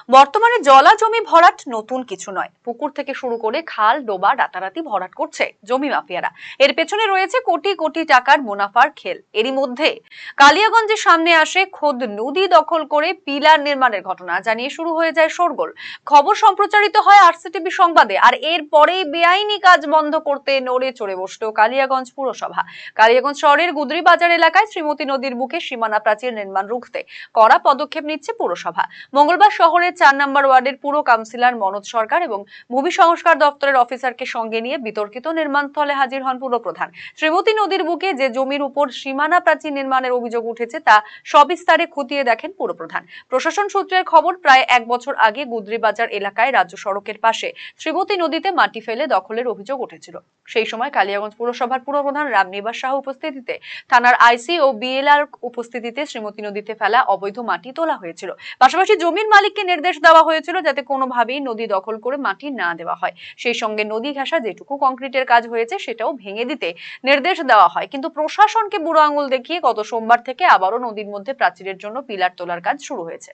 বর্তমানে জলা জমি ভরাট নতুন কিছু নয়। পুকুর থেকে শুরু করে খাল ডোবা রাতারাতি ভরাট করছে জমি মাফিয়ারা। এর পেছনে রয়েছে কোটি কোটি টাকার মুনাফার খেল। এরই মধ্যে কালিয়াগঞ্জের সামনে আসে খোদ নদী দখল করে পিলার নির্মাণের ঘটনা জানিয়ে শুরু হয়ে যায় শোরগোল। খবর সম্প্রচারিত হয় আরসিটিভি সংবাদে, আর এর পরেই বেআইনি কাজ বন্ধ করতে নড়ে চড়ে বসল কালিয়াগঞ্জ পুরসভা। কালিয়াগঞ্জ শহরের গুদরি বাজার এলাকায় শ্রীমতী নদীর বুকে সীমানা প্রাচীর নির্মাণ রুখতে কড়া পদক্ষেপ নিচ্ছে পুরসভা। মঙ্গলবার শহরের 4 নম্বর ওয়ার্ডের পুরো কাউন্সিলর মনোজ সরকার এবং ভূমি সংস্কার দপ্তরের অফিসারকে সঙ্গে নিয়ে বিতর্কিত নির্মাণস্থলে হাজির হন পুরপ্রধান। শ্রীমতী নদীর বুকে যে জমির উপর সীমানা প্রাচীর নির্মাণের অভিযোগ উঠেছে তা সবিস্তারে খতিয়ে দেখেন পুরপ্রধান। প্রশাসন সূত্রের খবর, প্রায় 1 বছর আগে গুদরি বাজার এলাকায় রাজ্য সড়কের পাশে শ্রীমতী নদীতে মাটি ফেলে দখলের অভিযোগ উঠেছিল। সেই সময় কালিয়াগঞ্জ পুরসভার পুরপ্রধান রামনিবাস সাহা উপস্থিতিতে, থানার আইসি ও বিএলআর উপস্থিতিতে শ্রীমতী নদীতে ফেলা অবৈধ মাটি তোলা হয়েছিল। পাশাপাশি জমির মালিককে নির্দেশ দেওয়া হয়েছিল যাতে কোনোভাবেই নদী দখল করে মাটি না দেওয়া হয়। সেই সঙ্গে নদী ঘেঁষা যেটুকু কংক্রিটের কাজ হয়েছে সেটাও ভেঙে দিতে নির্দেশ দেওয়া হয়। কিন্তু প্রশাসনকে বুড়ো আঙুল দেখিয়ে গত সোমবার থেকে আবারও নদীর মধ্যে প্রাচীরের জন্য পিলার তোলার কাজ শুরু হয়েছে।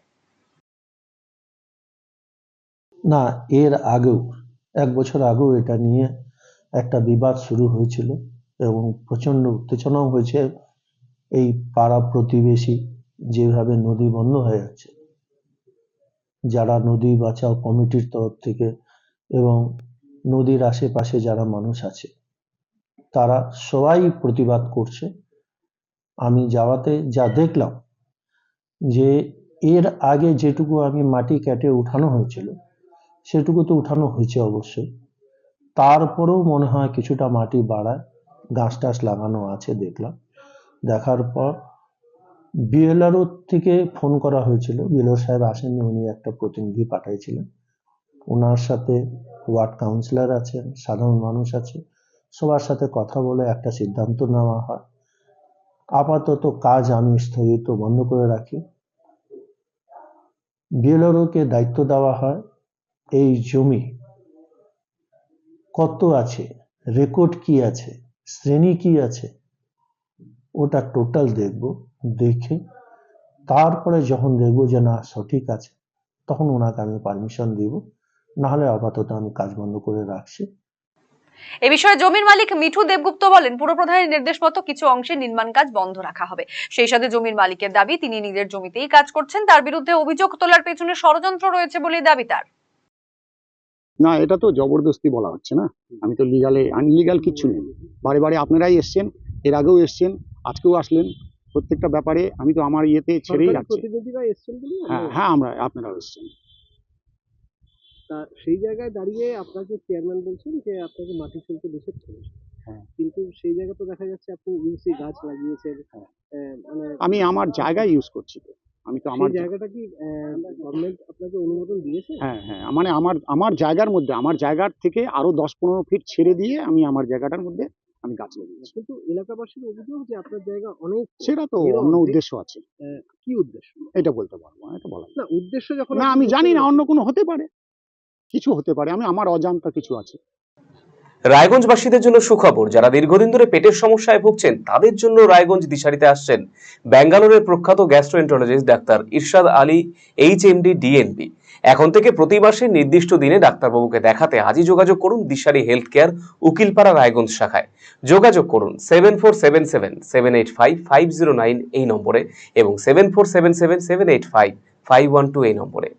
না, এর আগেও 1 বছর আগেও এটা নিয়ে একটা বিবাদ শুরু হয়েছিল এবং প্রচন্ড উত্তেজনাও হয়েছে। এই পাড়া প্রতিবেশী যেভাবে নদী বন্ধ হয়ে যাচ্ছে, যারা নদী বাঁচাও কমিটির তরফ থেকে এবং নদীর আশেপাশে যারা মানুষ আছে তারা সবাই প্রতিবাদ করছে। আমি যাওয়াতে যা দেখলাম যে এর আগে যেটুকু আমি মাটি কেটে উঠানো হয়েছিল সেটুকু তো উঠানো হয়েছে অবশ্যই, তারপরেও মনে হয় কিছুটা মাটি বাড়ায়, গাছ টাছ লাগানো আছে দেখলাম। দেখার পর বিএলআরও থেকে ফোন করা হয়েছিল, বিএলআর সাহেব আসেননি, উনি একটা প্রতিনিধি পাঠিয়েছিলেন। ওনার সাথে ওয়ার্ড কাউন্সিলর আছেন, সাধারণ মানুষ আছে, সবার সাথে কথা বলে একটা সিদ্ধান্ত নেওয়া হয়। আপাতত কাজ আমি স্থগিত বন্ধ করে রাখি। বিএলআরওকে দায়িত্ব দেওয়া হয় এই জমি কত আছে, রেকর্ড কি আছে, শ্রেণী কি আছে, ওটা টোটাল দেখব। দেখে তারপরে যখন দেখবো যে না সঠিক আছে, তখন ওনাকে আমি পারমিশন দিব, নাহলে আপাতত আমি কাজ বন্ধ করে রাখছি। এ বিষয়ে জমির মালিক মিঠু দেবগুপ্ত বলেন, পুরপ্রধানের নির্দেশ মতো কিছু অংশে নির্মাণ কাজ বন্ধ রাখা হবে। সেই সাথে জমির মালিকের দাবি, তিনি নিজের জমিতেই কাজ করছেন, তার বিরুদ্ধে অভিযোগ তোলার পেছনে ষড়যন্ত্র রয়েছে বলেই দাবি তার। না, এটা তো জবরদস্তি বলা হচ্ছে না। আমি তো আনলিগাল কিছু নেই। বারে বারে আপনারাই এসছেন, এর আগেও এসছেন, আজকেও আসলেন। প্রত্যেকটা ব্যাপারে আমি তো আমার ইয়েতে ছেড়েই যাচ্ছি। প্রতিনিধিরা এসছেন বলে হ্যাঁ, আপনারাও এসছেন। তা সেই জায়গায় দাঁড়িয়ে আপনাকে চেয়ারম্যান বলছেন যে আপনাকে মাটি ফেলতে নিষেধ করেছে। হ্যাঁ, কিন্তু সেই জায়গা তো দেখা যাচ্ছে আপনি ইউসি গাছ লাগিয়েছেন। মানে আমি আমার জায়গায় ইউজ করছি তো। আমি তো আমার জায়গাটা কি গভর্নমেন্ট আপনাকে অনুমোদন দিয়েছে? হ্যাঁ, মানে আমার জায়গার মধ্যে, আমার জায়গার থেকে আরো 10-15 ফিট ছেড়ে দিয়ে আমি আমার জায়গাটার মধ্যে আমি গাছ লাগিয়েছি। কিন্তু এলাকাবাসীর অভিযোগ যে আপনার জায়গা অনেক, সেটা তো অন্য উদ্দেশ্য আছে। কি উদ্দেশ্য? এটা বলতে পারবো না, এটা বলা না, উদ্দেশ্য যখন না, আমি জানি না, অন্য কোনো হতে পারে, কিছু হতে পারে, আমার অজান্তা কিছু আছে। রায়গঞ্জবাসীদের জন্য সুখবর, যারা দীর্ঘদিন ধরে পেটের সমস্যায় ভুগছেন তাদের জন্য রায়গঞ্জ দিশারিতে আসছেন ব্যাঙ্গালোরের প্রখ্যাত গ্যাস্ট্রোএন্টারোলজিস্ট ডাক্তার ইরশাদ আলী, এইচএমডি, ডিএনবি। এখন থেকে প্রতি মাসে নির্দিষ্ট দিনে ডাক্তারবাবুকে দেখাতে আজই যোগাযোগ করুন দিশারি হেলথ কেয়ার, উকিলপাড়া, রায়গঞ্জ শাখায়। যোগাযোগ করুন 7477785509 এই নম্বরে এবং 7477785512 এই নম্বরে।